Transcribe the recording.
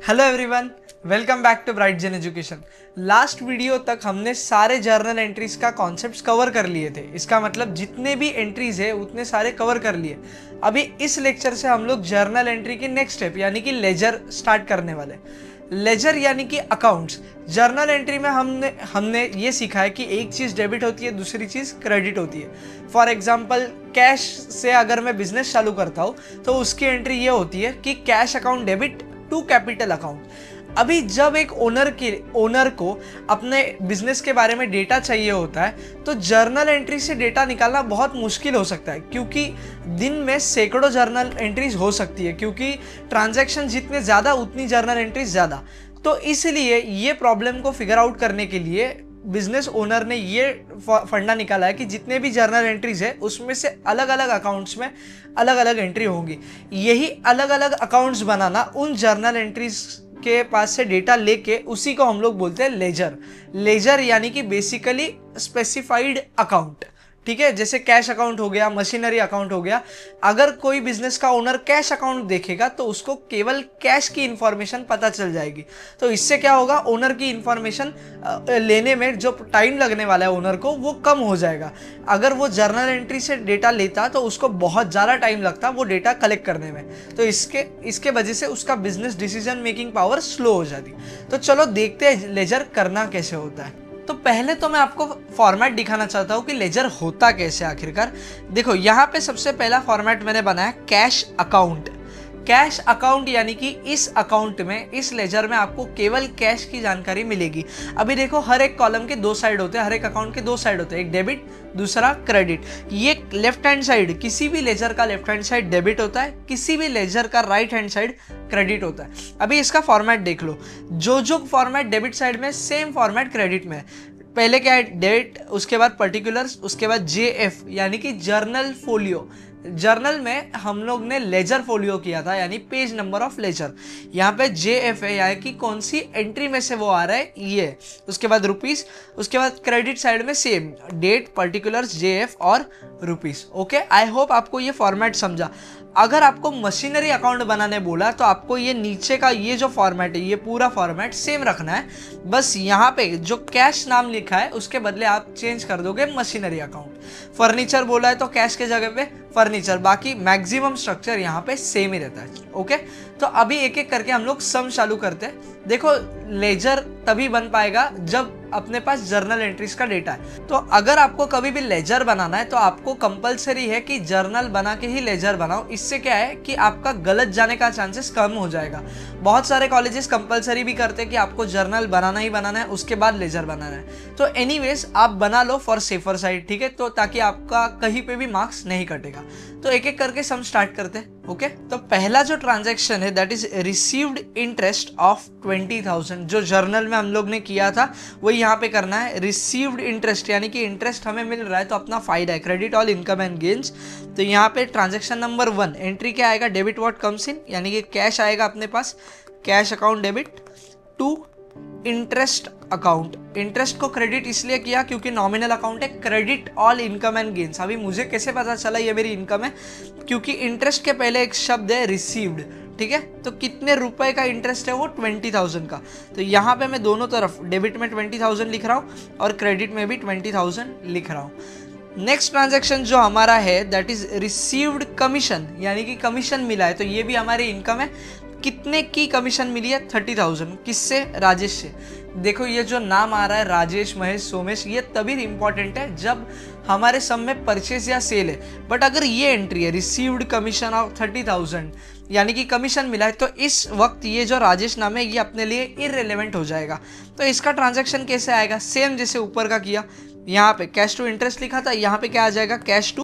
Hello everyone, welcome back to Bright Gen Education. Last video तक हमने सारे journal entries का कॉन्सेप्ट्स कवर कर लिए थे। इसका मतलब जितने भी एंट्रीज है उतने सारे कवर कर लिए। अभी इस लेक्चर से हम लोग जर्नल एंट्री की नेक्स्ट स्टेप यानी कि लेजर स्टार्ट करने वाले। लेजर यानी कि अकाउंट्स। जर्नल एंट्री में हमने ये सीखा है कि एक चीज़ डेबिट होती है, दूसरी चीज़ क्रेडिट होती है। फॉर एग्जांपल कैश से अगर मैं बिजनेस चालू करता हूँ तो उसकी एंट्री ये होती है कि cash account debit to capital account. अभी जब एक ओनर को अपने बिजनेस के बारे में डेटा चाहिए होता है तो जर्नल एंट्री से डेटा निकालना बहुत मुश्किल हो सकता है, क्योंकि दिन में सैकड़ों जर्नल एंट्रीज हो सकती है, क्योंकि ट्रांजैक्शन जितने ज़्यादा उतनी जर्नल एंट्रीज ज़्यादा। तो इसलिए ये प्रॉब्लम को फिगर आउट करने के लिए बिजनेस ओनर ने ये फंडा निकाला है कि जितने भी जर्नल एंट्रीज है उसमें से अलग अलग अकाउंट्स में अलग अलग एंट्री होंगी। यही अलग अलग अकाउंट्स बनाना, उन जर्नल एंट्रीज के पास से डेटा लेके उसी को हम लोग बोलते हैं लेजर। लेजर यानी कि बेसिकली स्पेसिफाइड अकाउंट, ठीक है। जैसे कैश अकाउंट हो गया, मशीनरी अकाउंट हो गया। अगर कोई बिजनेस का ओनर कैश अकाउंट देखेगा तो उसको केवल कैश की इंफॉर्मेशन पता चल जाएगी। तो इससे क्या होगा, ओनर की इंफॉर्मेशन लेने में जो टाइम लगने वाला है ओनर को वो कम हो जाएगा। अगर वो जर्नल एंट्री से डेटा लेता तो उसको बहुत ज़्यादा टाइम लगता वो डेटा कलेक्ट करने में। तो इसके वजह से उसका business decision making power slow हो जाती। तो चलो देखते हैं लेजर करना कैसे होता है। तो पहले तो मैं आपको फॉर्मेट दिखाना चाहता हूँ कि लेजर होता कैसे आखिरकार। देखो यहाँ पे सबसे पहला फॉर्मेट मैंने बनाया कैश अकाउंट। कैश अकाउंट यानी कि इस अकाउंट में, इस लेजर में आपको केवल कैश की जानकारी मिलेगी। अभी देखो हर एक कॉलम के दो साइड होते हैं, हर एक अकाउंट के दो साइड होते हैं, एक डेबिट दूसरा क्रेडिट। ये लेफ्ट हैंड साइड, किसी भी लेजर का लेफ्ट हैंड साइड डेबिट होता है, किसी भी लेजर का राइट हैंड साइड क्रेडिट होता है। अभी इसका फॉर्मेट देख लो, जो फॉर्मेट डेबिट साइड में सेम फॉर्मेट क्रेडिट में। पहले क्या है, डेट, उसके बाद पर्टिकुलर्स, उसके बाद JF यानी कि जर्नल फोलियो। जर्नल में हम लोग ने लेजर फोलियो किया था यानी पेज नंबर ऑफ लेजर। यहाँ पे JF है यानी कि कौन सी एंट्री में से वो आ रहा है ये। उसके बाद रुपीस, उसके बाद क्रेडिट साइड में सेम डेट, पर्टिकुलर्स, JF और रुपीस। ओके, आई होप आपको ये फॉर्मेट समझा। अगर आपको मशीनरी अकाउंट बनाने बोला तो आपको ये नीचे का ये जो फॉर्मेट है ये पूरा फॉर्मेट सेम रखना है। बस यहाँ पे जो कैश नाम लिखा है उसके बदले आप चेंज कर दोगे मशीनरी अकाउंट। फर्नीचर बोला है तो कैश के जगह पे फर्नीचर, बाकी मैक्सिमम स्ट्रक्चर यहाँ पे सेम ही रहता है। ओके, तो अभी एक एक करके हम लोग सम चालू करते हैं। देखो लेजर तभी बन पाएगा जब अपने पास जर्नल एंट्रीज का डेटा है। तो अगर आपको कभी भी लेजर बनाना है तो आपको कंपलसरी है कि जर्नल बना के ही लेजर बनाओ। इससे क्या है कि आपका गलत जाने का चांसेस कम हो जाएगा। बहुत सारे कॉलेजेस कंपलसरी भी करते हैं कि आपको जर्नल बनाना ही बनाना है, उसके बाद लेजर बनाना है। तो एनीवेज आप बना लो फॉर सेफर साइड, ठीक है, तो ताकि आपका कहीं पे भी मार्क्स नहीं कटेगा। तो एक एक करके सम स्टार्ट करते हैं। ओके, तो पहला जो ट्रांजैक्शन है that is received interest of 20,000। जो जर्नल में हम लोग ने किया था वही यहाँ पे करना है। रिसीव्ड इंटरेस्ट यानी कि इंटरेस्ट हमें मिल रहा है तो अपना फायदा है, credit all income and gains. तो यहाँ पे ट्रांजैक्शन नंबर 1 एंट्री क्या आएगा, डेबिट व्हाट कम्स इन, यानी कि कैश आएगा अपने पास, cash account debit to interest account. Interest को क्रेडिट इसलिए किया क्योंकि नॉमिनल अकाउंट है, credit all income and gains. अभी मुझे कैसे पता चला ये मेरी इनकम है, क्योंकि इंटरेस्ट के पहले एक शब्द है रिसीव्ड, ठीक है। तो कितने रुपए का इंटरेस्ट है वो 20,000 का। तो यहाँ पे मैं दोनों तरफ डेबिट में 20,000 लिख रहा हूँ और क्रेडिट में भी 20,000 लिख रहा हूँ। नेक्स्ट ट्रांजैक्शन जो हमारा है दैट इज रिसीव्ड कमीशन, यानी कि कमीशन मिला है, तो ये भी हमारी इनकम है। कितने की कमीशन मिली है, 30,000। किससे, राजेश से। देखो ये जो नाम आ रहा है राजेश, महेश, सोमेश, ये तभी इंपॉर्टेंट है जब हमारे सम में परचेज या सेल है। बट अगर ये एंट्री है रिसीव्ड कमीशन ऑफ 30,000 यानी कि कमीशन मिला है, तो इस वक्त ये जो राजेश नाम है ये अपने लिए इररिलेवेंट हो जाएगा। तो इसका ट्रांजैक्शन कैसे आएगा, सेम जैसे ऊपर का किया। यहाँ पे कैश टू इंटरेस्ट लिखा था, यहाँ पे क्या आ जाएगा, कैश टू